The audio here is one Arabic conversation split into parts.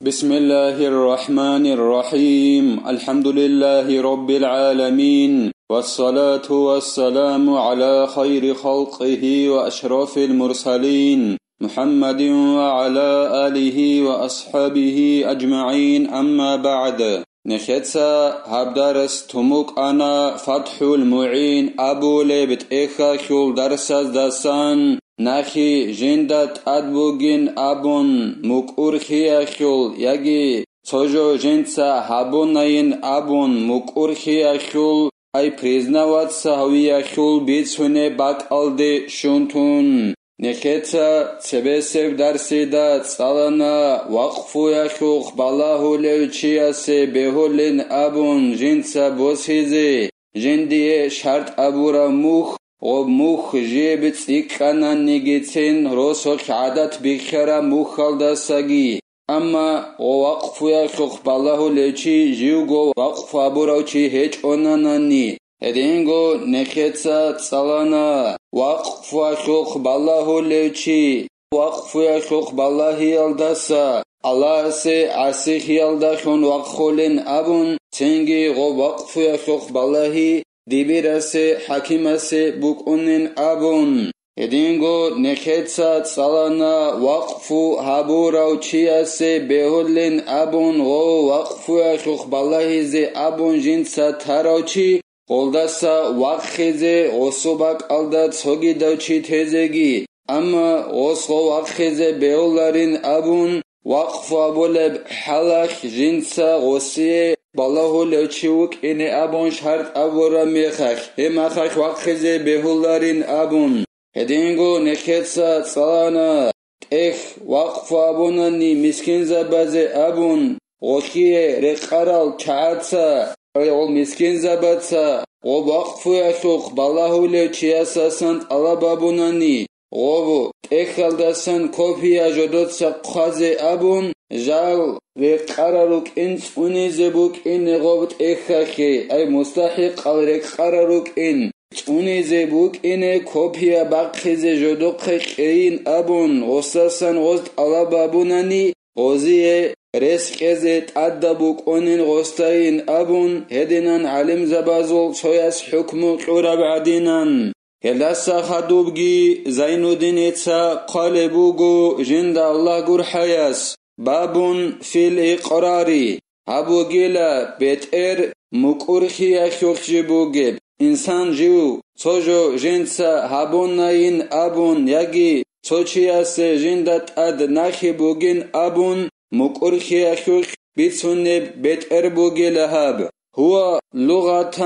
بسم الله الرحمن الرحيم الحمد لله رب العالمين والصلاة والسلام على خير خلقه وأشرف المرسلين محمد وعلى آله وأصحابه أجمعين أما بعد نخيتسا هبدارس تموك أنا فتح المعين أبو لبت إخا خول درساز داسان نخي جندت أدبوغين أبون مكورخي خول يجي سوجو جنسا هابوناين أبون مكورخي خول أي признаваться هوية خول بيتسوني باك ألدي شونتون نخيتسا سبسيب درسي دا صالنا وقفو يخوخ بالله لوچياسي بهولين أبون جنسا بوسيزي جندي شرط أبورا موخ وموخ جيبت إكانا نيجيتين روسوخ عادت بخيرا موخال داساقي أما وقف يخوخ بالله لوچي جيوغو وقف أبوراوچي هيج أوناناني هدينغو نخيتسا صالنا وقف يخوخ بالله لوچي وقف يخوخ بالله يالداسا الله سي عسيخ يالداخون وقخولين أبون تنجي غو وقف يخوخ بالله ديبيراسي حكيماسي بوكونين أبون هدينغو نخيتسا صالنا وقفو هابوراو چياسي بهولين أبون غو وقفو يخوخ بالله زي أبون جنسا تاراوچي قولداسا وقخيزي غصوباك ألدا تصوغي دوچي تيزيگي أما غصو وقخيزي بهولارين أبون وقفو أبولب حلاخ جنسا غصي بالله لوچيوك إني أبون شرط أبورا ميخخ همخخ وقخيزي بهولارين أبون هدينغو نخيتسا صلانا تخ وقفو أبوناني مسكين زبازي أبون غوخيه رقارال چاعتسا أول مسكين زباتسا وقفو يخوخ بالله لوچياسا سنت ألابابوناني غوبو تخالداسن كوبيا جودوتسا قخازي أبون جال رقاراروك إنس أونيزبوك إن غوبت إخاخي أي مستحق رقاراروك إن أونيزبوك إن كوبيا باقخيزي جودوقي قيين أبون غصاصن غزت ألابابوناني غزيه رسكزي تأدبوك أونين غستاين أبون هدينان علم زبازول سوياس حكمو قرب عدينان هلاسا خدوبجي زين الدين إتسا قالبوغو جند الله قرحياس بابون في الإقرار هبو جيلا بيتئر مكورخي أخيوخي بوغيب إنسان جيو سوجو جنسا هبون ناين أبون يجي سوچياس جندت أد ناخي بوغين أبون مكورخي أخيوخ بيتسونب بيتئر بوغي لهاب هو لغة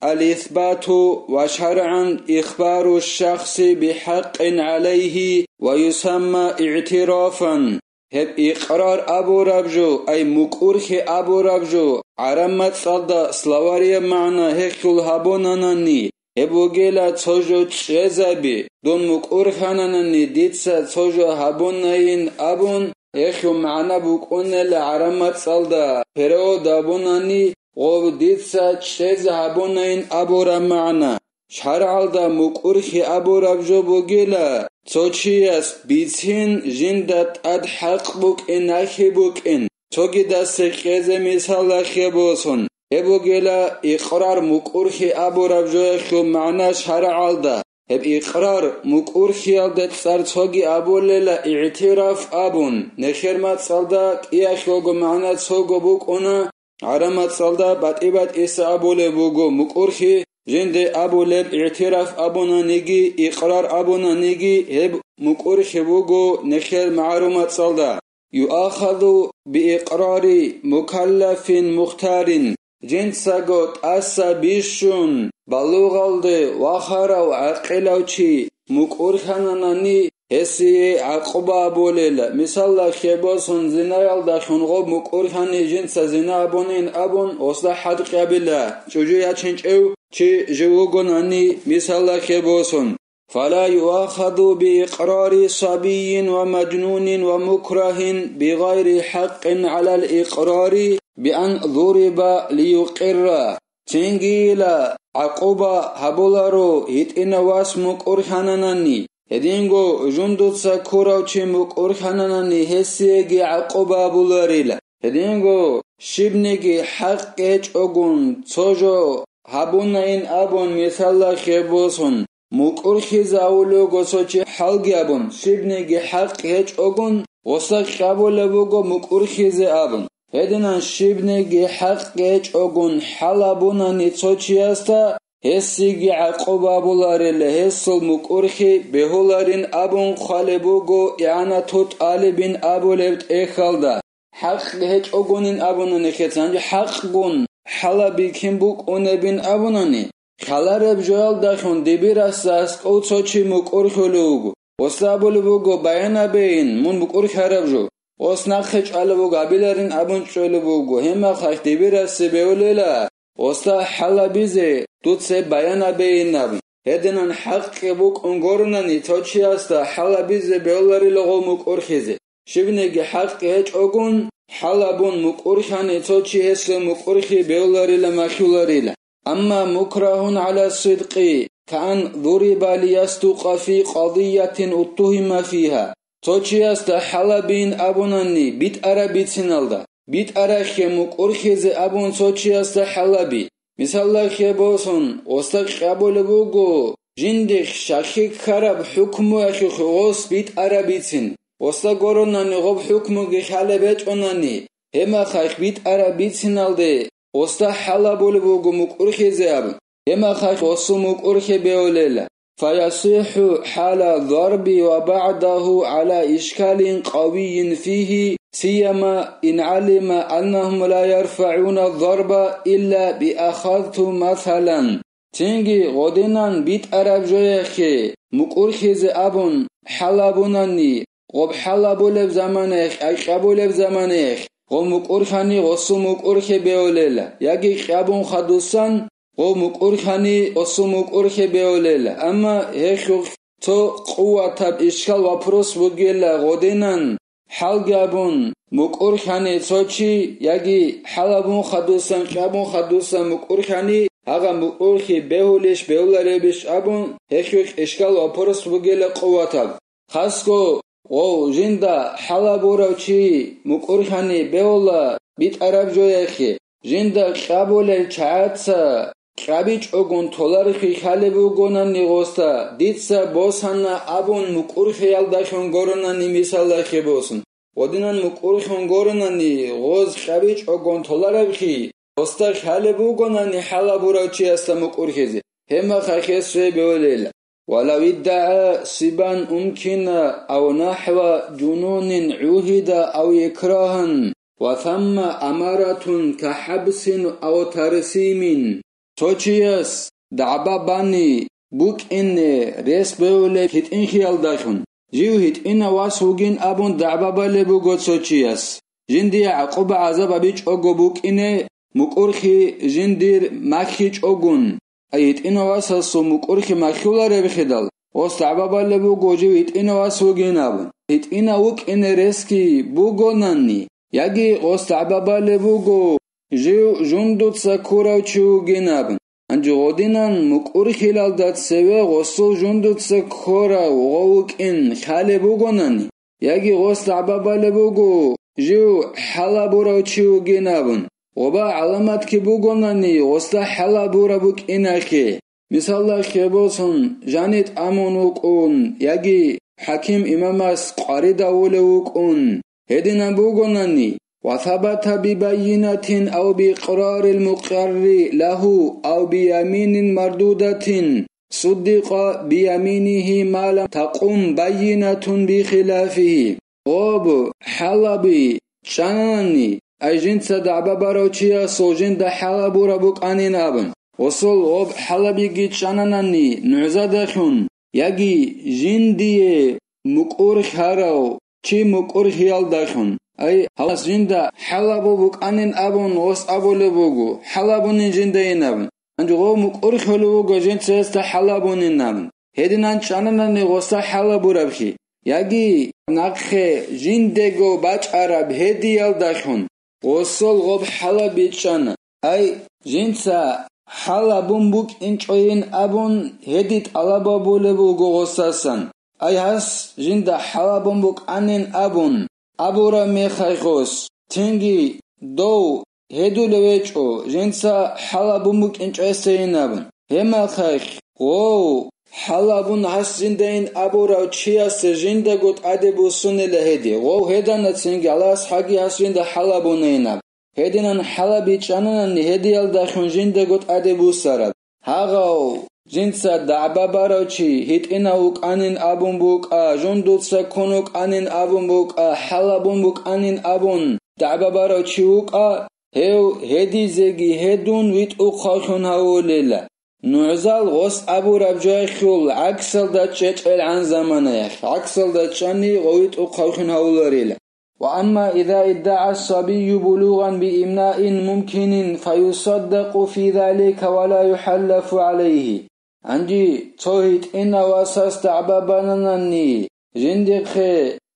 الإثبات وشرعا إخبار الشخص بحق عليه ويسمى اعترافا هب إقرار أبو ربجو أي مكورخ أبو ربجو عرمت صدا سلواري معنى هكول هبوناناني هبو جيلا تسوجو تشيزابي دون مكورخاناناني ديتسا تسوجو هبوناين أبون هكو معنى بوكون لعرمت صدا فرو دابوناني غوب ديتسا تشيز هبوناين أبورا معنا شرعالدا مكورخي أبورا بجو بوغيلا توچياس بيتين جندت أد حق بوك إن أخي بوك إن توغي داس خيزة مثال خيبوسون هبوغيلا إقرار مكورخي أبورا بجو يخو معنا شرعالدا هب إقرار مكورخي ألدا تصار توغي أبوليلا اعتراف أبون نخيرمات صالدا إياخوغو معنا توغو بوك أنا عرمت صلدا باتيبات إسا أبولي بوغو مكورخي جند أبوليب اعتراف أبونا نيجي إقرار أبونا نيجي هب مكورخي بوغو نخير معلومات صلدا يؤخذ بإقرار مكلف مختار جنساغوت أسا بيشون بلوغالدي وخارا وعقلاوشي مكورخاناناني هسي عقبا بوليلا مثال خيبوسون زنايال داخون غوب مكورخاني جنسا زنا أبونين أبون وصلا حد قابلا شجو ياتشنج او چي جوغوناني مثال خيبوسون فلا يؤخذ بإقرار صبي ومجنون ومكره بغير حق على الإقرار بأن ضرب ليقر تنجيلا عقبا هبولارو هيت إنواس مكورخاناناني هدينغو جندوتسا كوراوچي مقورخاناني هسيگي عقوبا بولاريلا هدينغو شبنيگي حقچ اوگون څوجو هابوناين ابون مثالا خيبوسون مقورخي زاولو گوسوچي حلگيابون شبنيگي حقچ اوگون وسا قابولبوگو مقورخي ز ابون هدينان شبنيگي حقچ اوگون حلابوناني څوچياستا هسيگي عقوبا بولاريلا هسل مقورخي بهولارين ابون خالبوگو اعانا توت آلبين ابولبت اخالدا حق هيج اوگونين ابوناني خيتسانجي حق گون حلابي كيمبوك اونبين ابوناني خالارب جوال داخون دبيراساس اوڅوچي مقورخولوگو وسابولبوگو بيانا بين مون مقورخاربجو وسناخچ البوگو ابيلارين ابون چولبوگو هما خاخ دبيراس بهوللا وستا حلابيزه توتسه بيانا بيناب هدنان حق بوك انگورناني توچياستا حلابيزه بهولاري لغو مقورخيزه شبنيگي حق هيج اوگون حلابون مقورخاني توچي هسل مقورخي بهولاري لماخولاري أما مكره على الصدق كأن ضرب ليصدق في قضية اتهم فيها توچياست حلبين أبوناني بيت أرابي تسنالدا بيت أراخي مقورخيز أبون توچياست حلبي مثال خيبوسون وستق قابولبوغو جندخ شاخيك خراب حكمو أخي خوص بيت أرابي تسن وستقوروناني غب حكمو خالبت أوناني هما خايخ بيت أرابي تسنالدي وستا حلبولبوغو مقورخيز أبون هما خايخ وصو مقورخي بيوليلا فيصيح حال ضرب وبعده على إشكال قوي فيه سيما إن علم أنهم لا يرفعون الضرب إلا بأخذت مثلا تنجي غدنان بيت عرب جويخي مقورخيز أبون حلبوناني غب حلبولب زمانيخ أي قبولب زمانيخ غب مقورخاني غصو مقورخي بيوليلا يجي قبون خدوسان غو مقورخاني غصو مقورخي بيوليلا أما هيخوخ تو قوة تب إشكال وپروس بگيلا غدنان حلگابون مقورخاني توچي يجي حلبون خدوسان قبون خدوسان مقورخاني هغا مقورخي بهولش بهولاريبش أبون هيخوخ إشكال وپروس بگيلا قوة تب خاصكو غو جندا حلبوراوچي مقورخاني بهولا بيت عرب جويخي جندا قابولل چاعتسا قابيچ اوگون تولارخي خالبوگوناني غوستا ديتسا بوسانا ابون مقورخي يالداشون گوروناني مثالخي بوسن ودينان مقورخون گوروناني غوز قابيچ اوگون تولارخي غوستا خالبوگوناني حلبوراوچي استا مقورخيزي هما خاخيسوي بهوليلا ولو ادعى سبان أمكن أو نحو جنون عهد أو إكراه وثم أمارة كحبس أو ترسيم توچياس دعباباني بوك إن ريس بيولي هت إن خيال داخن جيو هت إن واسوغين أبون دعبابالي بوغو توچياس جندي عقوب عذاب بيچ أوغو بوك إن مقورخي جندير مخيچ أوغون ايت إنو واساسو مقورخي مخيولاري بخدال وستعبابالي بوغو جيو هت إن واسوغين أبون هت إن وك إن ريسكي بوغو ناني يجي وستعبابالي بوغو جيو جندوتسا كوراوچو گينابن انجو غودينان مقورخي لالدات سوى غصو جندوتسا كوراو غوك إن خالي بوغو ناني يجي وستعبابالي بوغو جيو حالا بوراوچو گينابن وبا علامات كي بوغوناني وستا حالا بورا بوك إناخي مثال خيبوسون جانيت امونوكون يجي حكيم إماماس قاردا ولوكون هدنا بوغوناني وثبت ببينة أو بإقرار المقر له أو بيمين مردودة صدق بيمينه ما لم تقم بينة بخلافه غوب حلبي شاناني أجنس دعباباروچيا سوجن دا حلبو ربوك آنين أبن وصل غوب حلبي جيت شاناناني نعزادخون يجي جندي مقورخ هاراو چي مقورخ يالدخون أي هلاس جندا حلبو بوك آنين أبن وص أبولبوغو حلبونين جندين أبن انجو غوب مقورخ هلوغو جنس استا حلبونين أبن هدنان شاناناني غوصا حلبو ربخي يجي نقخي جندگو باچ عرب هدي يالدخون وصل غوب حلبي چانا أي جنسا حلبون بوك انچوين أبون هديت ألابا بولبوغو غوصاسان Ay has jinda halabun buk anin abun. Abura mekhaykhos. Tingi do hedulevech'o jinsa halabun buk inch'eseinabun. Hema khaykh. Wow. Halabun has jindain abura chias jinda gut adebu sunile hedi. Wow hedana tingi alas hagi has jinda halabun einab. Hedinan halabi ch'ananan hedi alda khun jinda gut adebu sarad. Hagaw jinsa da'babarochi hitina uk anin abun buk jundutsa kunuk anin abun buk halabun buk anin abun da'babarochi uk heu hedi zegi hedun vit uqakhun hawlela nu'zal gos abu rabjaykhul aksal da chech'el an zamanayakh aksal da chani vit uqakhun hawlarila وأما إذا ادعى الصبي بلوغا بإمناء ممكن فيصدق في ذلك ولا يحلف عليه عندي توهيت إن واساس تعبابانني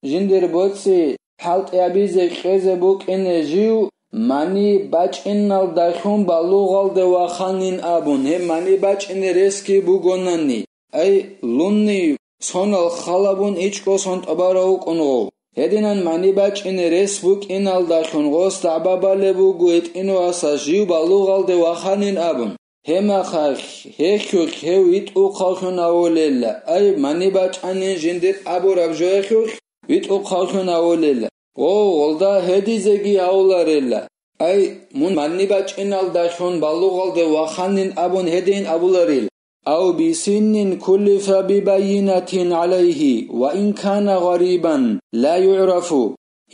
جندر بوتسي حالت أبيزي خيزي بوك إن جيو ماني باچ إنال داخون بلوغال دواخانين أبون هم ماني باچ إن رسكي بوغوناني أي لوني سونال خالبون إيچكو سونت أباراوك أنغو هدينان ماني باچ إن رسبوك إنال داخون غوز تعبابالبو گويت إنو أسا جيو بلوغال دواخانين أبون هما خاخ هيخوك هويت أقاخون أوليلا أي ماني باچ أنين جندت أبو ربجوخوك ويت أقاخون أوليلا غولدا هدي زيگي أولاريلا أي من ماني باچ إنال داخون بلوغال دواخانين أبون هدين أولاريلا أو بسن كلف ببينة عليه وإن كان غريبا لا يعرف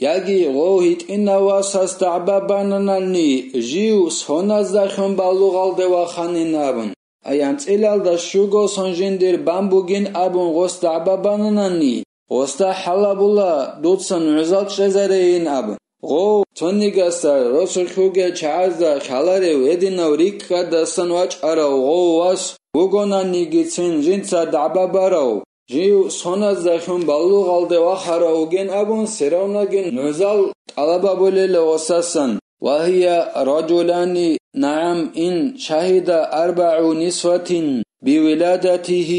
يجي غوهيت إن واساس تعبابانني جيو سوناز داخون بلوغال دواخانين أبون أيانت إلال دا شوغو سنجندر بامبوغين أبون غوز تعبابانني غوستا حلابولا دوتسن عزال شزارين أبون غو تونيغاستار رسول خوغي چازدا خالاري وديناو ريكا داستان واچ أراو غو واس وغوناني گيتسن جنسا دعباباراو جيو سوناز داخون بلوغال دواخاراوغين أبون سيراوناغين نوزال طلبابولي لوساسن وهي رجلان نعم إن شهد 4 نسوة بولادته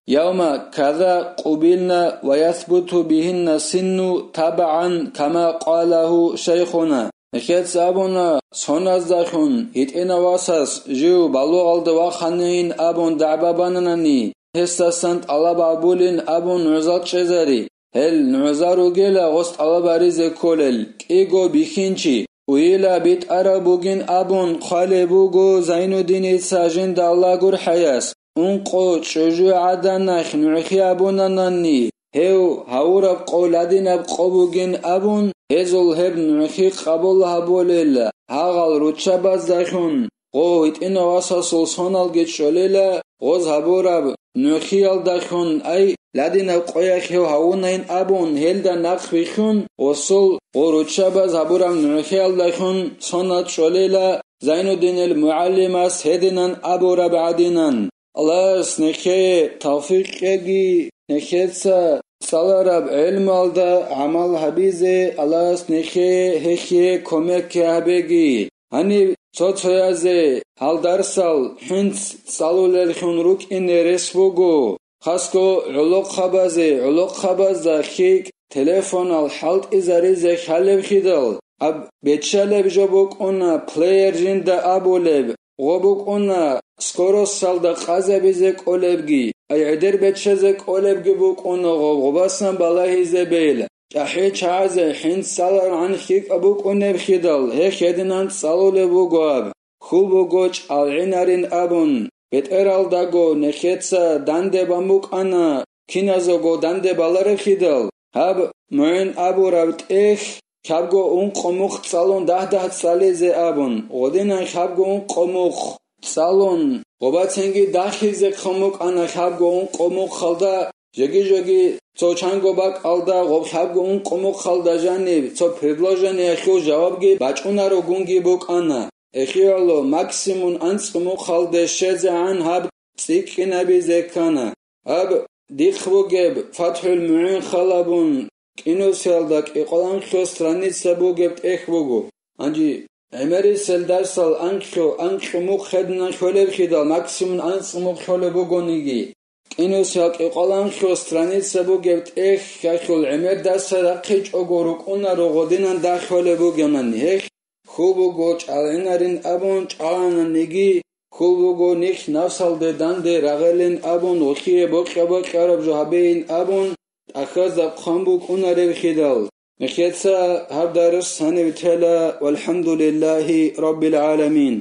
يوم كذا قبلنا ويثبت بهن سن تبعا كما قاله شيخنا نخيت سابونا سوناز داخون هيتئنا واساس جيو بلوغال دواخانين أبون دعبابانناني هستاسانت ألابابولين أبون نعزال شزاري هل نعزارو جيلا غست ألاباريزي كولل كيغو بيخينشي ويلا بيت أرابوغين أبون قالبوغو زينو ديني ساجين دا الله قر حياس انقو چجو عدنخ نعخي أبوناناني هاو هاورب قولادين بقبوغين أبون هزول هب نعخي قبولها بوليلا هاغال روچا باز داخون غوهيت إنو واساسول سونال جيت شوليلا غوز هبورب نعخيال داخون أي لادين بقوياخيو هاونين أبون هلدا نقفيخون وصول غروچا باز هبورب نعخيال داخون سونات شوليلا زينو دين المعلماس هدنان أبورب عدينان الله سنخي توفيق يجي نخيتسا سالارب علم alda عمل حبيزي الله سنخي هخي كومك هبگي hani çoçoyaze haldarsal hint salulel khunruk in resbugo khasko ulok khabazda khik telefon al halt izarize khalev khidal ab betshalev jobok ona player jinda aboleb غوبوك أنا سكوروس سالدا خازا بيزك أولبجي أي عدر بتشزك أولبجي بوك أنا غوباسن بالله زبيل جحيت عازة حين سالر عن خيك أبوك أنا بخدال هيك يدنان سالو لبوغواب خول بوغوش العنارين أبون بتأرال داغو نخيتسا دانده باموك أنا كينازوغو دانده بالار خدال هاب معين أبو رابط خابگو اون قموخ سالون ده سالیزه آبون غدینان خابگو اون قموخ سالون قباتنگی داخیزه قموک آنا خابگو اون قموخ خالده جگی چوچانگو باک آلده غب خابگو اون قموخ خالده جانی چو پردلاجانی اخیو جوابگی بچونا رو گونگی بوک آنا اخیالو مکسیمون انس قموخ خالده شزه عن هاب سیکی نبی زکانه هاب دیخ بوگب فتح المعین خالبون კინოსელდაკ იყოლან ხო სტრანიცა ბუგებთ ეხბუგო ანჯი ემერი სელდარსალ ანქო მუხედნა შოლებ ხიდა მაქსიმუმ ანს მუხოლე ბუგონიგი კინოსაკ ყოლან ხო სტრანიცა ბუგებთ ეხ ხახულ ემერ დასარა ყიჭ ოგორუ ყუნა როგოდინან დახოლებუ გემანი ეხ ხუბუგო ჭალენარინ აბონ ჭალანანიგი ხუბუგო ნიხ ნავსალდე დანდე რაღელენ აბონ ოხიე ბოყაბა ყარაბჟო ჰაბეინ აბონ ახაზა ყამბუ ყუნარე ხიდალ ნიხეცა ჰაბდარს სანევთელა والحمد لله رب العالمين